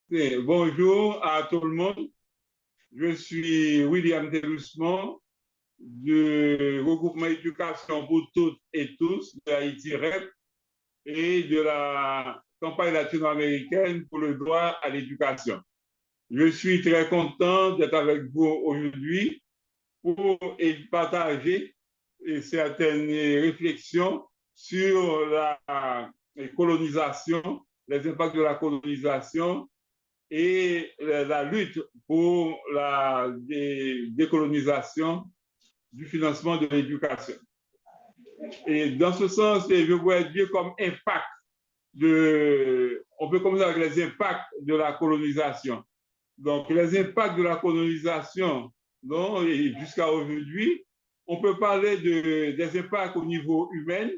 Bonjour à tout le monde. Je suis William Telusmont du regroupement Éducation pour toutes et tous de Haïti REP et de la campagne latino-américaine pour le droit à l'éducation. Je suis très content d'être avec vous aujourd'hui pour partager certaines réflexions sur la colonisation, les impacts de la colonisation et la lutte pour la décolonisation du financement de l'éducation. Et dans ce sens, je voudrais dire comme impact on peut commencer avec les impacts de la colonisation. Donc, les impacts de la colonisation, jusqu'à aujourd'hui, on peut parler des impacts au niveau humain,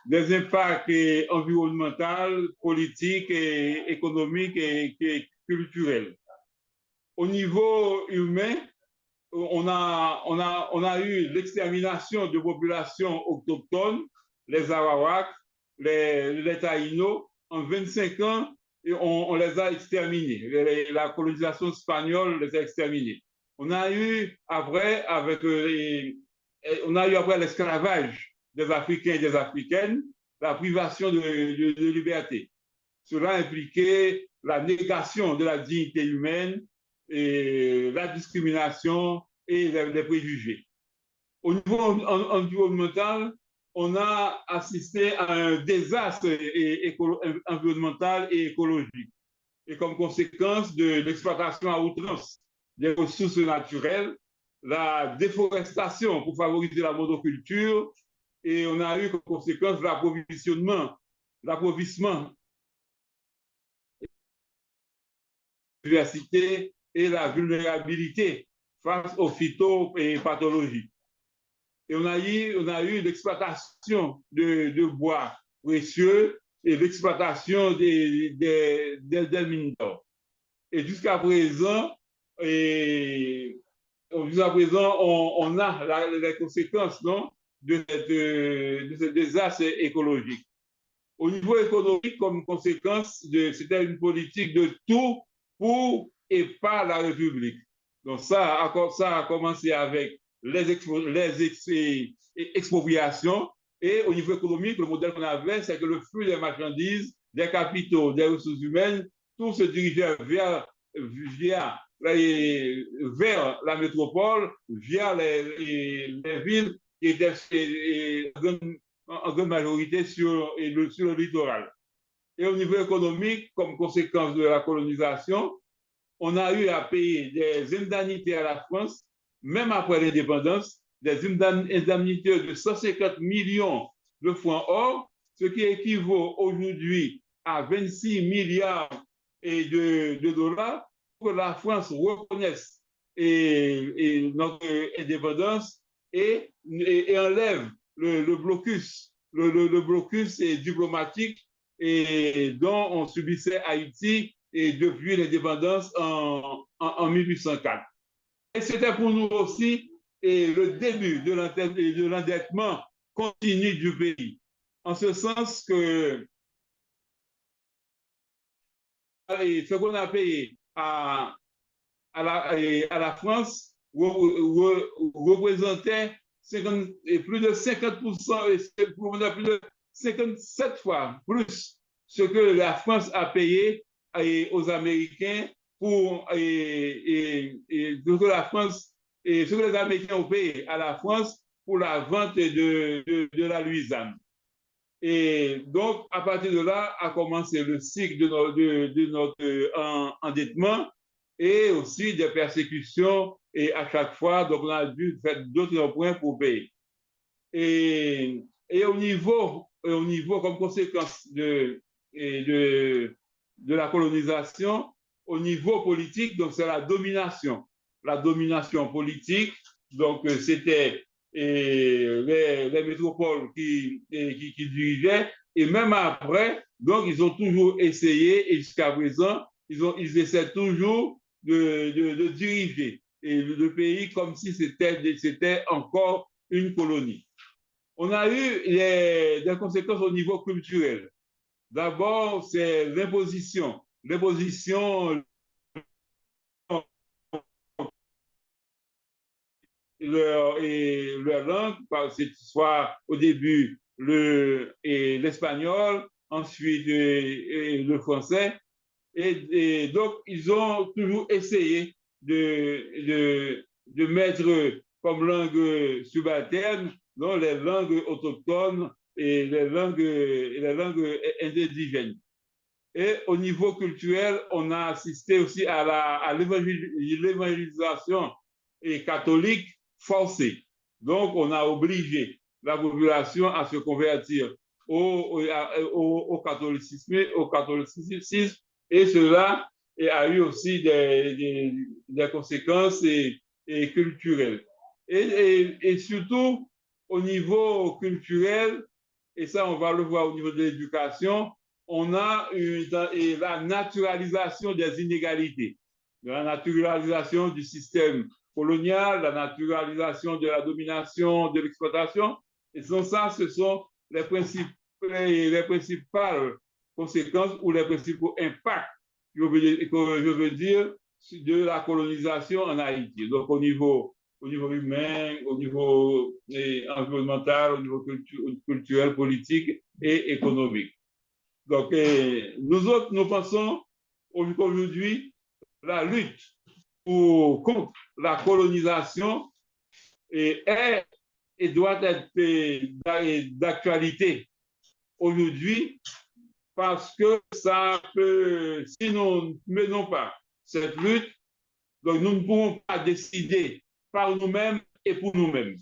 des impacts environnementaux, politiques, économiques et culturels. Au niveau humain, on a eu l'extermination de populations autochtones, les Arawaks, les Taïnos, en 25 ans, et on les a exterminés. La colonisation espagnole les a exterminés. On a eu après, l'esclavage des Africains et des Africaines, la privation de liberté. Cela impliquait la négation de la dignité humaine, et la discrimination et les préjugés. Au niveau environnemental, on a assisté à un désastre environnemental et écologique. Et comme conséquence de l'exploitation à outrance des ressources naturelles, la déforestation pour favoriser la monoculture, et on a eu comme conséquence l'approvissement diversité et la vulnérabilité face aux phytopathologies. Et on a eu l'exploitation de bois précieux et l'exploitation des mines d'or. Et jusqu'à présent, on a les conséquences de ce désastre écologique. Au niveau économique, comme conséquence, c'était une politique de tout pour et par la République. Donc ça a commencé avec les expropriations. Et au niveau économique, le modèle qu'on avait, c'est que le flux des marchandises, des capitaux, des ressources humaines, tout se dirigeait vers la métropole, via les villes qui étaient en grande majorité sur le littoral. Et au niveau économique, comme conséquence de la colonisation, on a eu à payer des indemnités à la France, même après l'indépendance, des indemnités de 150 millions de francs or, ce qui équivaut aujourd'hui à 26 milliards de dollars pour que la France reconnaisse notre indépendance et enlève le blocus diplomatique dont on subissait Haïti depuis l'indépendance en 1804. Et c'était pour nous aussi le début de l'endettement continu du pays, en ce sens que ce qu'on a payé à la France représentait plus de 50%, plus de 57 fois plus ce que la France a payé aux Américains pour ce que la France et ce que les Américains ont payé à la France pour la vente de la Louisiane. Et donc, à partir de là, a commencé le cycle de notre endettement et aussi des persécutions. Et à chaque fois, donc, on a dû faire d'autres points pour payer. Et au niveau, comme conséquence de la colonisation, au niveau politique, donc c'est la domination politique. Donc, c'était les métropoles qui dirigeaient. Et même après, donc, ils ont toujours essayé, et jusqu'à présent, ils essaient toujours de diriger le pays comme si c'était encore une colonie. On a eu des conséquences au niveau culturel. D'abord, c'est l'imposition les positions, leur langue, soit au début l'espagnol, ensuite le français. Donc, ils ont toujours essayé de mettre comme langue subalterne donc les langues autochtones et les langues indigènes. Et au niveau culturel, on a assisté aussi à l'évangélisation catholique forcée. Donc, on a obligé la population à se convertir au catholicisme, et cela a eu aussi des conséquences culturelles. Et surtout, au niveau culturel, et ça, on va le voir au niveau de l'éducation, on a la naturalisation des inégalités, la naturalisation du système colonial, la naturalisation de la domination, de l'exploitation. Et ça, ce sont les principales conséquences ou les principaux impacts, je veux dire, de la colonisation en Haïti. Donc, au niveau humain, au niveau environnemental, au niveau culturel, politique et économique. Donc, nous autres, nous pensons qu'aujourd'hui, la lutte contre la colonisation est et doit être d'actualité aujourd'hui parce que ça peut, si nous ne menons pas cette lutte, donc nous ne pourrons pas décider par nous-mêmes et pour nous-mêmes.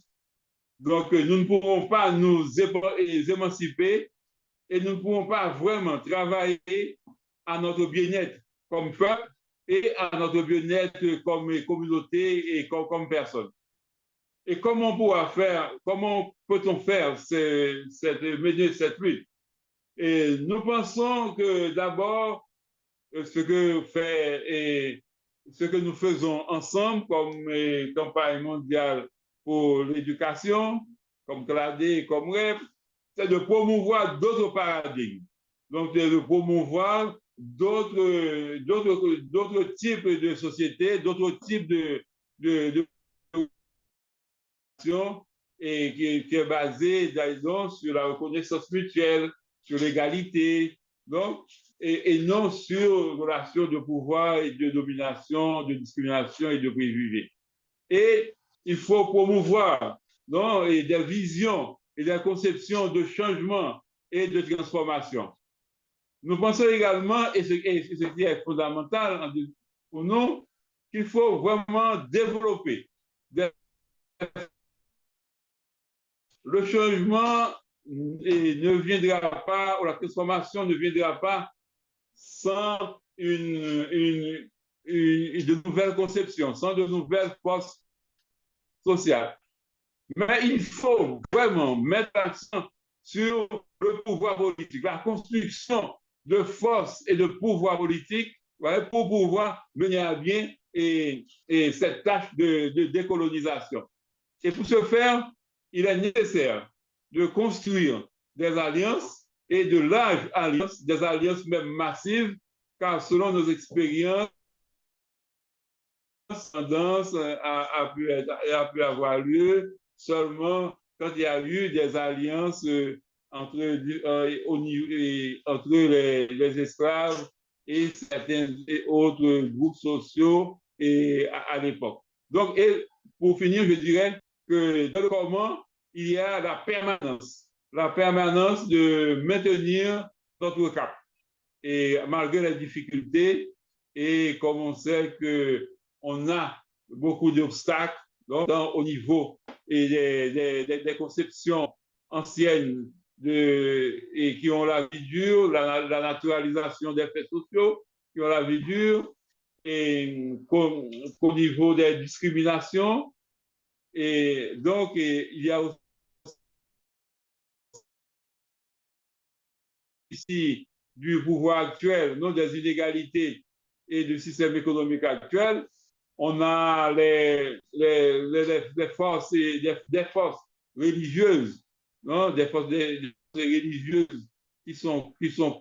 Donc, nous ne pourrons pas nous émanciper et nous ne pourrons pas vraiment travailler à notre bien-être comme peuple et à notre bien-être comme communauté et comme personne. Et comment peut-on faire cette lutte? Et nous pensons que d'abord, ce que nous faisons ensemble comme campagne mondiale pour l'éducation, comme CLADE et comme REP, c'est de promouvoir d'autres paradigmes. Donc, de promouvoir d'autres types de sociétés, d'autres types de et qui est basé donc, sur la reconnaissance mutuelle, sur l'égalité, donc, et non sur relation de pouvoir et de domination, de discrimination et de préjugés. Et il faut promouvoir donc, des visions et des conceptions de changement et de transformation. Nous pensons également, et ce qui est fondamental pour nous, qu'il faut vraiment développer le changement ne viendra pas, ou la transformation ne viendra pas sans de nouvelles conceptions, sans de nouvelles forces sociales. Mais il faut vraiment mettre l'accent sur le pouvoir politique, la construction de forces et de pouvoir politique pour pouvoir mener à bien cette tâche de décolonisation. Et pour ce faire, il est nécessaire de construire des alliances et de larges alliances, des alliances même massives, car selon nos expériences, tendance a pu avoir lieu seulement quand il y a eu des alliances entre les esclaves et certains autres groupes sociaux à l'époque. Donc, pour finir, je dirais que dans le comment, il y a la permanence de maintenir notre cap. Et malgré les difficultés, et comme on sait qu'on a beaucoup d'obstacles au niveau des conceptions anciennes et qui ont la vie dure, la naturalisation des faits sociaux, qui ont la vie dure, et qu'au niveau des discriminations. Et donc, il y a aussi du pouvoir actuel, non des inégalités et du système économique actuel. On a des forces, des forces religieuses, non, des forces religieuses qui sont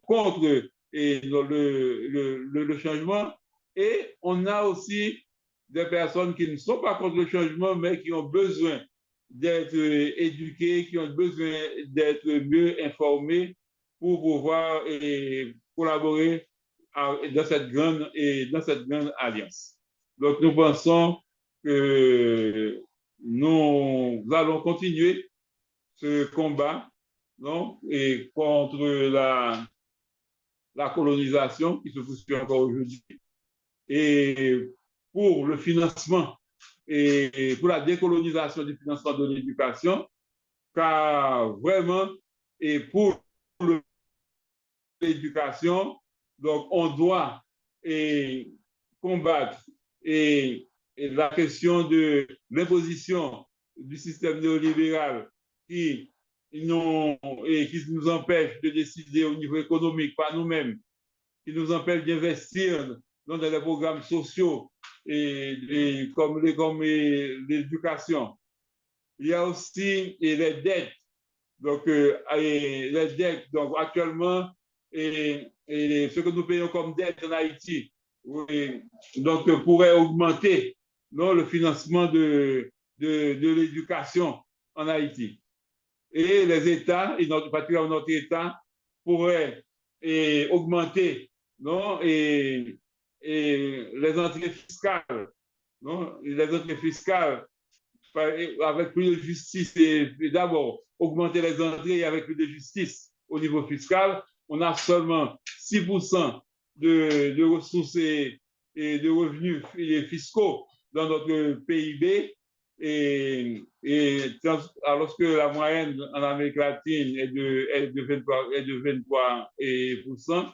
contre et le changement. Et on a aussi des personnes qui ne sont pas contre le changement, mais qui ont besoin d'être éduquées, qui ont besoin d'être mieux informées pour pouvoir collaborer dans cette grande alliance. Donc, nous pensons que nous allons continuer ce combat, non, et contre la colonisation qui se poursuit encore aujourd'hui, et pour le financement et pour la décolonisation du financement de l'éducation, car vraiment, et pour l'éducation, donc on doit combattre la question de l'imposition du système néolibéral qui qui nous empêche de décider au niveau économique par nous-mêmes, qui nous empêche d'investir dans des programmes sociaux comme l'éducation. Il y a aussi les dettes. Donc, les dettes, donc actuellement, ce que nous payons comme dette en Haïti, donc pourrait augmenter, non, le financement de l'éducation en Haïti. Et les États, et particulièrement notre État, pourraient augmenter, non, les entrées fiscales, non, les entrées fiscales avec plus de justice et d'abord augmenter les entrées avec plus de justice au niveau fiscal. On a seulement 6% de ressources et de revenus fiscaux dans notre PIB, alors que la moyenne en Amérique latine est de 23%.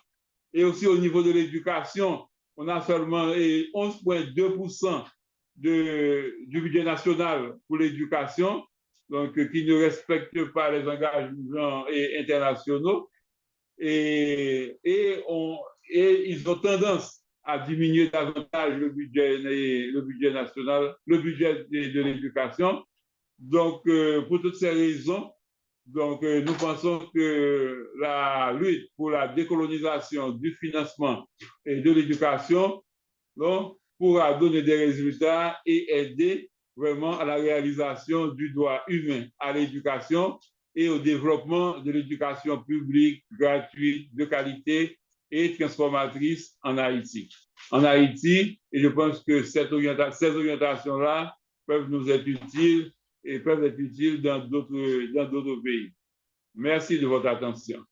Et aussi au niveau de l'éducation, on a seulement 11,2% du budget national pour l'éducation, donc qui ne respecte pas les engagements internationaux. Et ils ont tendance à diminuer davantage le budget national, le budget de l'éducation. Donc, pour toutes ces raisons, donc, nous pensons que la lutte pour la décolonisation du financement et de l'éducation pourra donner des résultats et aider vraiment à la réalisation du droit humain à l'éducation et au développement de l'éducation publique, gratuite, de qualité et transformatrice en Haïti. En Haïti, et je pense que ces orientations-là peuvent nous être utiles et peuvent être utiles dans d'autres pays. Merci de votre attention.